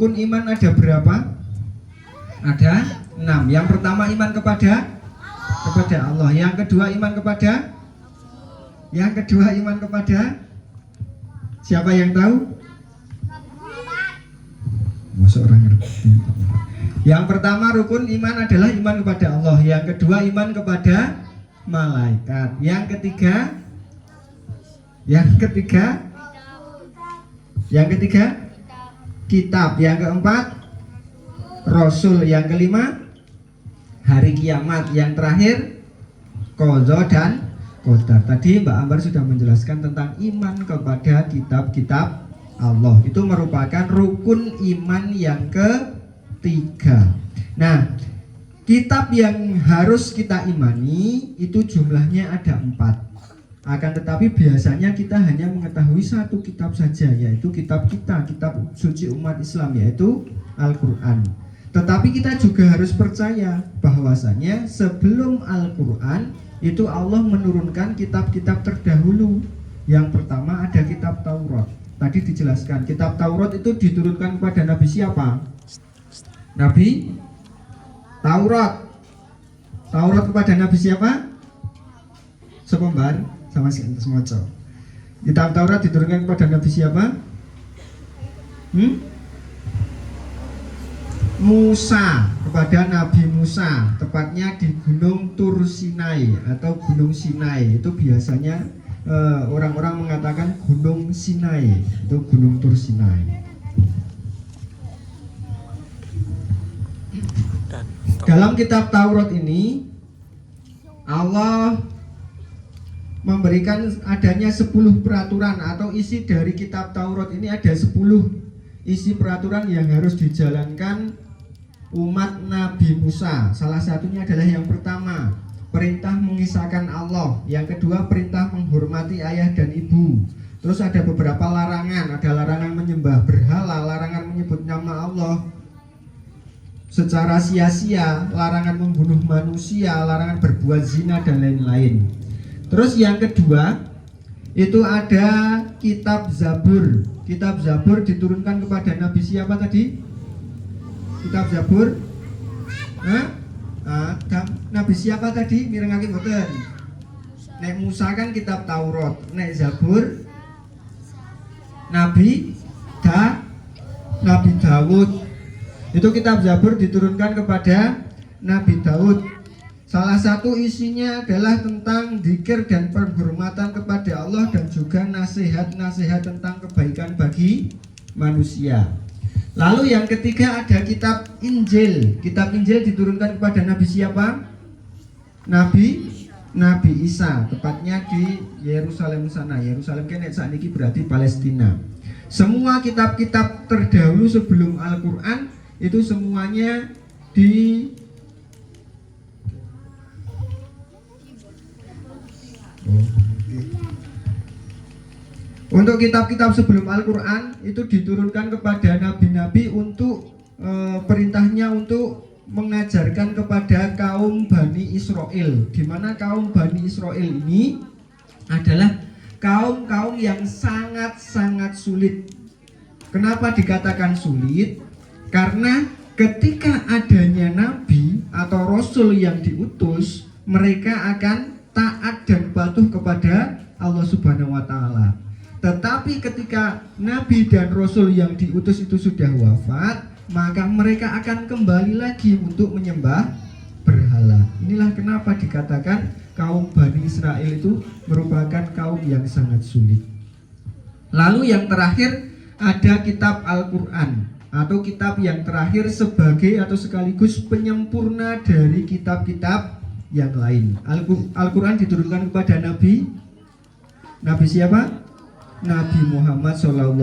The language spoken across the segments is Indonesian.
Rukun iman ada berapa? Ada 6. Yang pertama iman kepada Allah. Yang kedua iman kepada siapa yang tahu? Masuk orang ngerti. Yang pertama rukun iman adalah iman kepada Allah. Yang kedua iman kepada malaikat. Yang ketiga kitab. Yang keempat rasul. Yang kelima hari kiamat. Yang terakhir qadha dan qadar. Tadi Mbak Ambar sudah menjelaskan tentang iman kepada kitab-kitab Allah. Itu merupakan rukun iman yang ketiga. Nah, kitab yang harus kita imani itu jumlahnya ada 4. Akan tetapi biasanya kita hanya mengetahui satu kitab saja, yaitu kitab suci umat Islam, yaitu Al-Quran. Tetapi kita juga harus percaya bahwasanya sebelum Al-Quran itu Allah menurunkan kitab-kitab terdahulu. Yang pertama ada kitab Taurat. Tadi dijelaskan kitab Taurat itu diturunkan kepada Nabi siapa? Nabi Taurat. Taurat kepada Nabi siapa? Sepembar sama semoco. Kitab Taurat diturunkan kepada Nabi siapa? Musa, kepada Nabi Musa, tepatnya di Gunung Tur Sinai atau Gunung Sinai. Itu biasanya orang-orang mengatakan Gunung Sinai, itu Gunung Tur Sinai. Dalam kitab Taurat ini Allah memberikan adanya 10 peraturan, atau isi dari kitab Taurat ini ada 10 isi peraturan yang harus dijalankan umat Nabi Musa. Salah satunya adalah yang pertama, perintah mengisahkan Allah. Yang kedua, perintah menghormati ayah dan ibu. Terus ada beberapa larangan, ada larangan menyembah berhala, larangan menyebut nama Allah secara sia-sia, larangan membunuh manusia, larangan berbuat zina dan lain-lain. Terus yang kedua itu ada kitab Zabur. Kitab Zabur diturunkan kepada Nabi siapa tadi? Kitab Zabur Nabi siapa tadi? Mirengake mboten. Nek Musa kan kitab Taurat, nek Zabur Nabi Daud. Itu kitab Zabur diturunkan kepada Nabi Daud. Salah satu isinya adalah tentang dzikir dan penghormatan kepada Allah, dan juga nasihat-nasihat tentang kebaikan bagi manusia. Lalu yang ketiga ada kitab Injil. Kitab Injil diturunkan kepada Nabi siapa? Nabi Isa, tepatnya di Yerusalem sana. Yerusalem kene sakniki berarti Palestina. Semua kitab-kitab terdahulu sebelum Al-Quran itu semuanya untuk kitab-kitab sebelum Al-Quran itu diturunkan kepada nabi-nabi untuk perintahnya untuk mengajarkan kepada kaum Bani Israel, di mana kaum Bani Israel ini adalah kaum-kaum yang sangat-sangat sulit. Kenapa dikatakan sulit? Karena ketika adanya nabi atau rasul yang diutus, mereka akan taat dan patuh kepada Allah Subhanahu wa taala. Tetapi ketika nabi dan rasul yang diutus itu sudah wafat, maka mereka akan kembali lagi untuk menyembah berhala. Inilah kenapa dikatakan kaum Bani Israel itu merupakan kaum yang sangat sulit. Lalu yang terakhir ada kitab Al-Quran, atau kitab yang terakhir sebagai atau sekaligus penyempurna dari kitab-kitab yang lain. Al-Quran diturunkan kepada Nabi siapa? Nabi Muhammad SAW,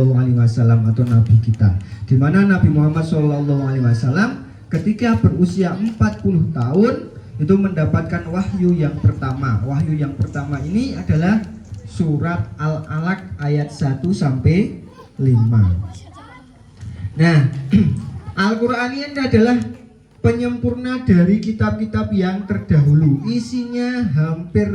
atau Nabi kita. Di mana Nabi Muhammad SAW ketika berusia 40 tahun itu mendapatkan wahyu yang pertama. Wahyu yang pertama ini adalah surat Al-Alaq ayat 1 sampai 5. Nah, Al-Quran ini adalah penyempurna dari kitab-kitab yang terdahulu. Isinya hampir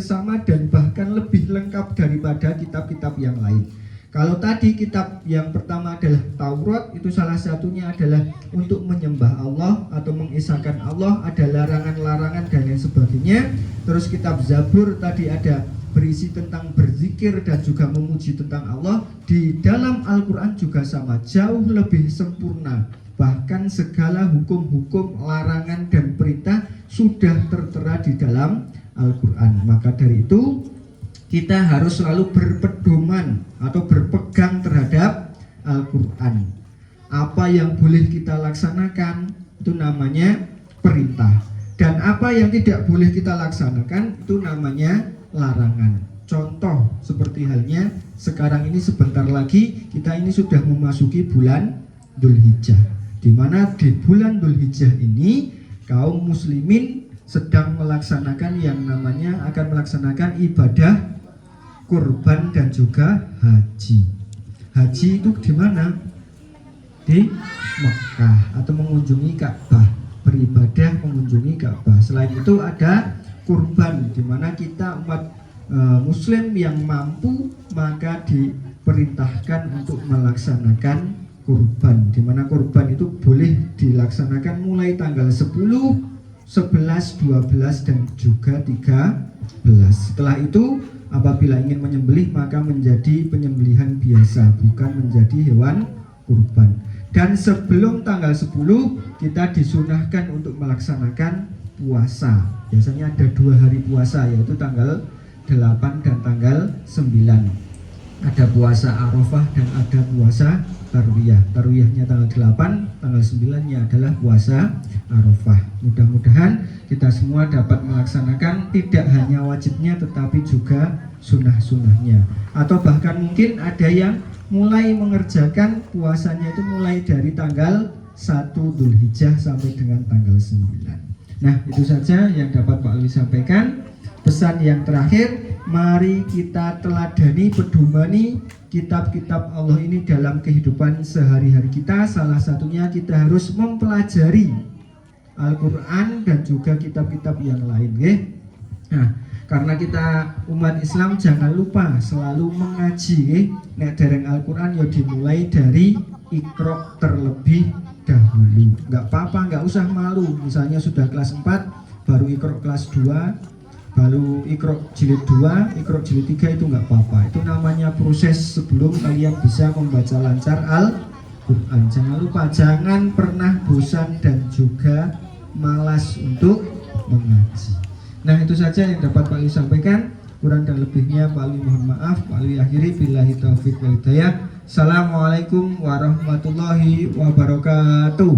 sama dan bahkan lebih lengkap daripada kitab-kitab yang lain. Kalau tadi kitab yang pertama adalah Taurat, itu salah satunya adalah untuk menyembah Allah atau mengesahkan Allah, ada larangan-larangan dan lain sebagainya. Terus kitab Zabur tadi ada berisi tentang berzikir dan juga memuji tentang Allah. Di dalam Al-Quran juga sama, jauh lebih sempurna. Bahkan segala hukum-hukum, larangan dan perintah sudah tertera di dalam Al-Quran. Maka dari itu kita harus selalu berpedoman atau berpegang terhadap Al-Quran. Apa yang boleh kita laksanakan itu namanya perintah, dan apa yang tidak boleh kita laksanakan itu namanya larangan. Contoh seperti halnya sekarang ini, sebentar lagi kita ini sudah memasuki bulan Dzulhijjah, di mana di bulan Dzulhijjah ini kaum muslimin sedang melaksanakan yang namanya akan melaksanakan ibadah kurban dan juga haji. Haji itu di mana? Di Mekah, atau mengunjungi Ka'bah, beribadah mengunjungi Ka'bah. Selain itu ada kurban, di mana kita umat muslim yang mampu maka diperintahkan untuk melaksanakan kurban, di mana kurban itu boleh dilaksanakan mulai tanggal 10, 11, 12 dan juga 13. Setelah itu apabila ingin menyembelih maka menjadi penyembelihan biasa, bukan menjadi hewan kurban. Dan sebelum tanggal 10 kita disunahkan untuk melaksanakan puasa. Biasanya ada 2 hari puasa, yaitu tanggal 8 dan tanggal 9. Ada puasa Arafah dan ada puasa Tarwiyah. Tarwiyahnya tanggal 8, tanggal 9-nya adalah puasa Arafah. Mudah-mudahan kita semua dapat melaksanakan tidak hanya wajibnya tetapi juga sunnah-sunnahnya. Atau bahkan mungkin ada yang mulai mengerjakan puasanya itu mulai dari tanggal 1 Dzulhijjah sampai dengan tanggal 9. Nah, itu saja yang dapat Pak Ali sampaikan. Pesan yang terakhir, mari kita teladani, pedomani kitab-kitab Allah ini dalam kehidupan sehari-hari kita. Salah satunya kita harus mempelajari Al-Quran dan juga kitab-kitab yang lain, ya. Nah, karena kita umat Islam jangan lupa selalu mengaji, ya. Nek dereng Al-Quran ya dimulai dari Iqra terlebih dahulu. Nggak apa-apa, nggak usah malu. Misalnya sudah kelas 4 baru Iqra kelas 2, baru Iqra jilid 2, Iqra jilid 3, itu nggak apa-apa. Itu namanya proses sebelum kalian bisa membaca lancar Al-Quran. Jangan lupa, jangan pernah bosan dan juga malas untuk mengaji. Nah, itu saja yang dapat Pak Ali sampaikan. Kurang dan lebihnya Pak Ali mohon maaf. Pak Ali akhiri, billahi taufiq wal hidayah. Assalamualaikum warahmatullahi wabarakatuh.